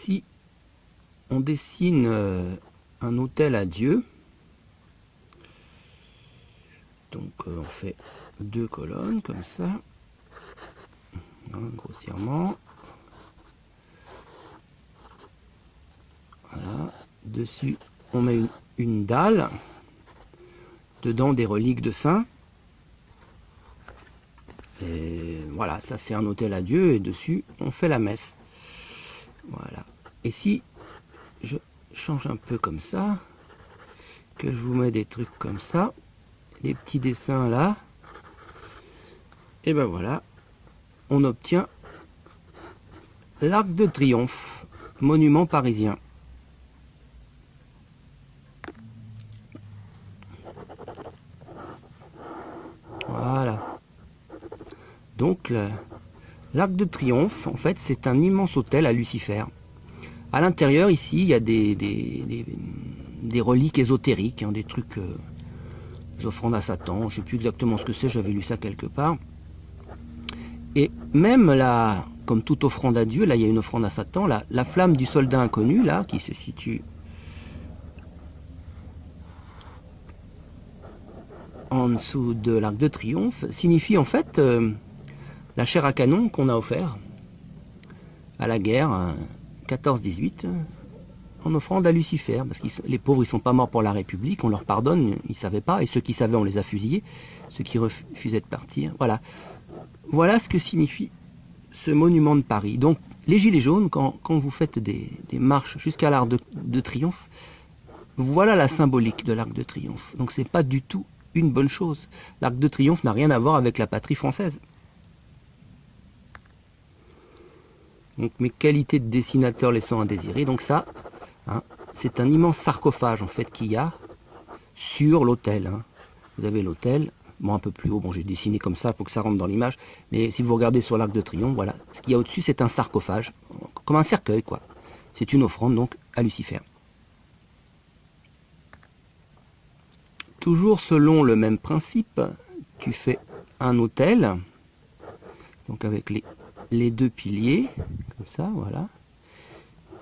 ici, on dessine un autel à Dieu. Donc on fait 2 colonnes comme ça, grossièrement. Voilà. Dessus, on met une dalle. Dedans, des reliques de saints. Et voilà, ça c'est un autel à Dieu. Et dessus, on fait la messe. Voilà. Et si je change un peu comme ça, que je vous mets des trucs comme ça, des petits dessins là, et ben voilà, on obtient l'Arc de Triomphe, monument parisien. Voilà. Donc l'Arc de Triomphe, en fait, c'est un immense autel à Lucifer. À l'intérieur, ici, il y a des reliques ésotériques, hein, des trucs, des offrandes à Satan. Je ne sais plus exactement ce que c'est, j'avais lu ça quelque part. Et même là, comme toute offrande à Dieu, là, il y a une offrande à Satan, la flamme du soldat inconnu, là, qui se situe en dessous de l'Arc de Triomphe, signifie en fait la chair à canon qu'on a offert à la guerre 14-18 en offrande à Lucifer, parce que les pauvres ils sont pas morts pour la République, on leur pardonne, ils savaient pas, et ceux qui savaient on les a fusillés, ceux qui refusaient de partir, voilà. Voilà ce que signifie ce monument de Paris. Donc les gilets jaunes, quand vous faites des marches jusqu'à l'Arc de Triomphe, voilà la symbolique de l'Arc de Triomphe. Donc c'est pas du tout une bonne chose. L'Arc de Triomphe n'a rien à voir avec la patrie française. Donc mes qualités de dessinateur laissant à désirer. Donc ça, hein, c'est un immense sarcophage en fait qu'il y a sur l'autel. Hein. Vous avez l'autel, bon un peu plus haut, bon j'ai dessiné comme ça pour que ça rentre dans l'image, mais si vous regardez sur l'Arc de Triomphe, voilà, ce qu'il y a au-dessus c'est un sarcophage, comme un cercueil quoi. C'est une offrande donc à Lucifer. Toujours selon le même principe, tu fais un autel, donc avec les 2 piliers, comme ça, voilà.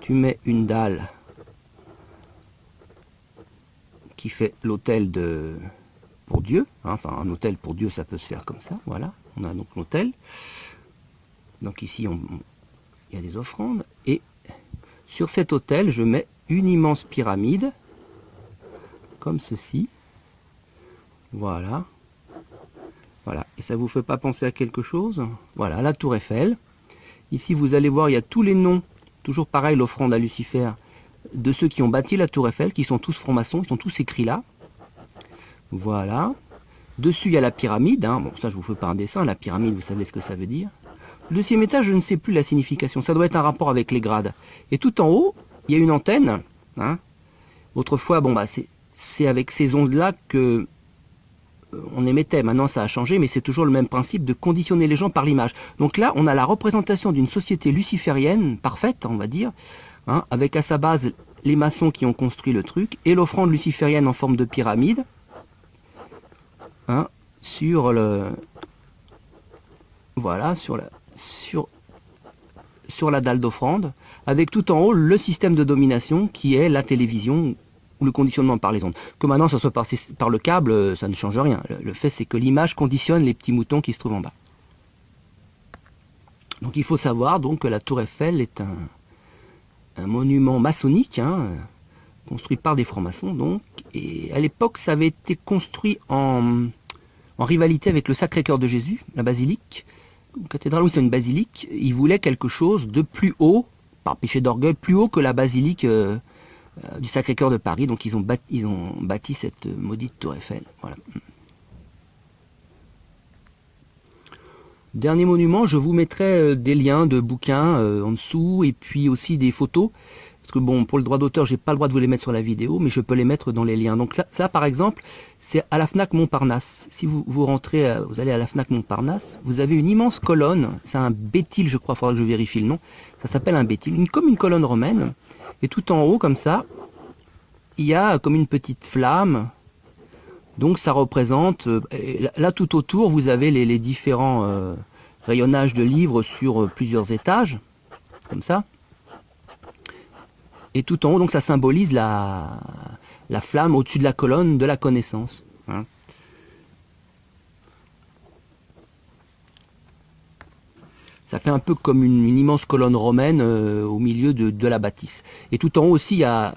Tu mets une dalle qui fait l'autel pour Dieu, hein, enfin un autel pour Dieu ça peut se faire comme ça, voilà. On a donc l'autel. Donc ici il y a des offrandes, et sur cet autel je mets une immense pyramide, comme ceci. Voilà. Voilà. Et ça vous fait pas penser à quelque chose? Voilà, la tour Eiffel. Ici, vous allez voir, il y a tous les noms, toujours pareil, l'offrande à Lucifer, de ceux qui ont bâti la tour Eiffel, qui sont tous francs-maçons, ils sont tous écrits là. Voilà. Dessus, il y a la pyramide. Hein. Bon, ça, je vous fais pas un dessin. La pyramide, vous savez ce que ça veut dire. Le 2e étage, je ne sais plus la signification. Ça doit être un rapport avec les grades. Et tout en haut, il y a une antenne. Hein. Autrefois, bon, bah, c'est avec ces ondes-là que on émettait, maintenant ça a changé, mais c'est toujours le même principe de conditionner les gens par l'image. Donc là, on a la représentation d'une société luciférienne, parfaite, on va dire, hein, avec à sa base les maçons qui ont construit le truc, et l'offrande luciférienne en forme de pyramide, hein, sur le... Voilà, sur la dalle d'offrande, avec tout en haut le système de domination qui est la télévision, ou le conditionnement par les ondes. Que maintenant ça soit par le câble, ça ne change rien. Le fait c'est que l'image conditionne les petits moutons qui se trouvent en bas. Donc il faut savoir donc que la tour Eiffel est un monument maçonnique, hein, construit par des francs-maçons donc. Et à l'époque ça avait été construit en rivalité avec le Sacré-Cœur de Jésus, la basilique. Une cathédrale, oui c'est une basilique. Ils voulaient quelque chose de plus haut, par péché d'orgueil, plus haut que la basilique du Sacré-Cœur de Paris, donc ils ont bâti cette maudite tour Eiffel. Voilà. Dernier monument, je vous mettrai des liens de bouquins en dessous, et puis aussi des photos, parce que bon, pour le droit d'auteur, j'ai pas le droit de vous les mettre sur la vidéo, mais je peux les mettre dans les liens. Donc là, ça par exemple, c'est à la Fnac Montparnasse. Si vous rentrez, vous allez à la Fnac Montparnasse, vous avez une immense colonne, c'est un béthyle je crois, il faudra que je vérifie le nom, ça s'appelle un béthyle, comme une colonne romaine. Et tout en haut, comme ça, il y a comme une petite flamme. Donc ça représente... là, tout autour, vous avez les différents rayonnages de livres sur plusieurs étages. Comme ça. Et tout en haut, donc ça symbolise la flamme au-dessus de la colonne de la connaissance. Hein. Ça fait un peu comme une immense colonne romaine au milieu de la bâtisse. Et tout en haut aussi, il y a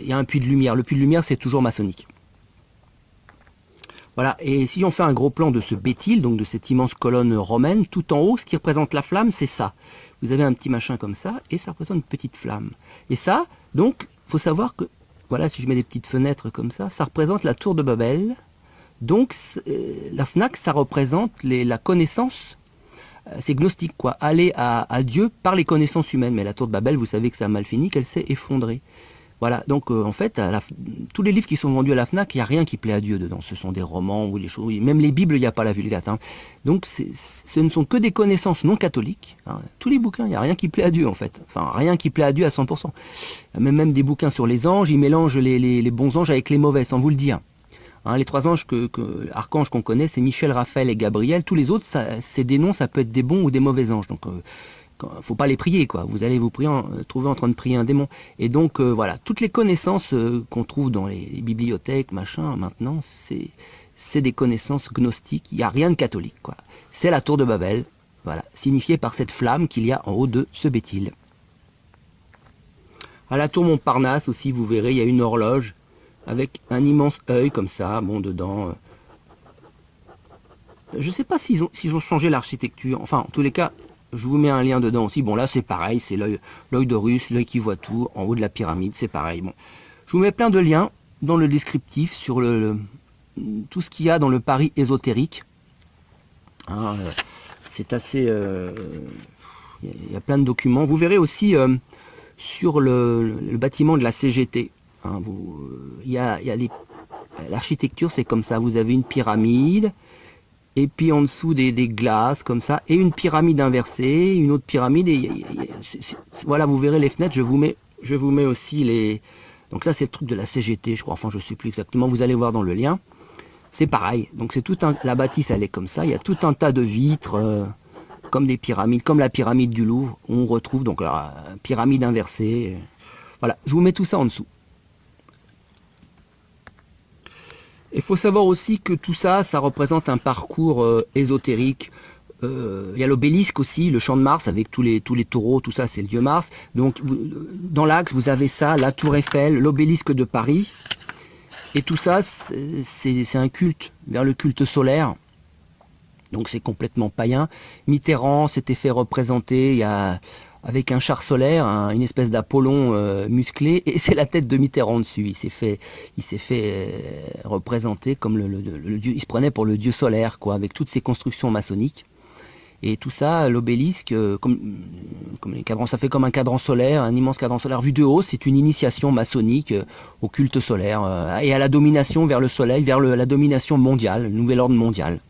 un puits de lumière. Le puits de lumière, c'est toujours maçonnique. Voilà, et si on fait un gros plan de ce béthyle, donc de cette immense colonne romaine, tout en haut, ce qui représente la flamme, c'est ça. Vous avez un petit machin comme ça, et ça représente une petite flamme. Et ça, donc, il faut savoir que, voilà, si je mets des petites fenêtres comme ça représente la tour de Babel. Donc, la Fnac, ça représente la connaissance. C'est gnostique, quoi. Aller à Dieu par les connaissances humaines. Mais la tour de Babel, vous savez que ça a mal fini, qu'elle s'est effondrée. Voilà, donc en fait, tous les livres qui sont vendus à la Fnac, il n'y a rien qui plaît à Dieu dedans. Ce sont des romans ou des choses. Même les Bibles, il n'y a pas la Vulgate. Hein. Donc ce ne sont que des connaissances non catholiques. Hein. Tous les bouquins, il n'y a rien qui plaît à Dieu en fait. Enfin, rien qui plaît à Dieu à 100%. Même des bouquins sur les anges, ils mélangent les bons anges avec les mauvais, sans vous le dire. Hein, les 3 anges, archanges qu'on connaît, c'est Michel, Raphaël et Gabriel. Tous les autres, c'est des noms, ça peut être des bons ou des mauvais anges. Donc, faut pas les prier, quoi. Vous allez vous trouver en train de prier un démon. Et donc, voilà, toutes les connaissances qu'on trouve dans les bibliothèques, machin, maintenant, c'est des connaissances gnostiques. Il n'y a rien de catholique, quoi. C'est la tour de Babel, voilà, signifiée par cette flamme qu'il y a en haut de ce béthyle. À la tour Montparnasse aussi, vous verrez, il y a une horloge avec un immense œil comme ça, bon, dedans. Je sais pas s'ils ont changé l'architecture. Enfin, en tous les cas, je vous mets un lien dedans aussi. Bon, là, c'est pareil, c'est l'œil d'Horus, l'œil qui voit tout, en haut de la pyramide, c'est pareil. Bon, je vous mets plein de liens dans le descriptif sur tout ce qu'il y a dans le Paris ésotérique. Hein, c'est assez... il y a plein de documents. Vous verrez aussi sur le bâtiment de la CGT. Hein, l'architecture, c'est comme ça. Vous avez une pyramide, et puis en dessous des glaces, comme ça, et une pyramide inversée, une autre pyramide. Voilà, vous verrez les fenêtres. Je vous mets aussi les... Donc ça, c'est le truc de la CGT, je crois. Enfin, je ne sais plus exactement. Vous allez voir dans le lien. C'est pareil. Donc c'est la bâtisse, elle est comme ça. Il y a tout un tas de vitres, comme des pyramides, comme la pyramide du Louvre. On retrouve donc la pyramide inversée. Voilà, je vous mets tout ça en dessous. Il faut savoir aussi que tout ça, ça représente un parcours ésotérique. Il y a l'obélisque aussi, le champ de Mars avec tous les taureaux, tout ça, c'est le dieu Mars. Donc dans l'axe, vous avez ça, la tour Eiffel, l'obélisque de Paris. Et tout ça, c'est un culte vers le culte solaire. Donc c'est complètement païen. Mitterrand s'était fait représenter avec un char solaire, une espèce d'Apollon musclé, et c'est la tête de Mitterrand dessus. Il s'est fait représenter comme le dieu. Il se prenait pour le dieu solaire, quoi, avec toutes ses constructions maçonniques. Et tout ça, l'obélisque, comme les cadrans, ça fait comme un cadran solaire, un immense cadran solaire vu de haut. C'est une initiation maçonnique au culte solaire et à la domination vers le soleil, vers la domination mondiale, le nouvel ordre mondial.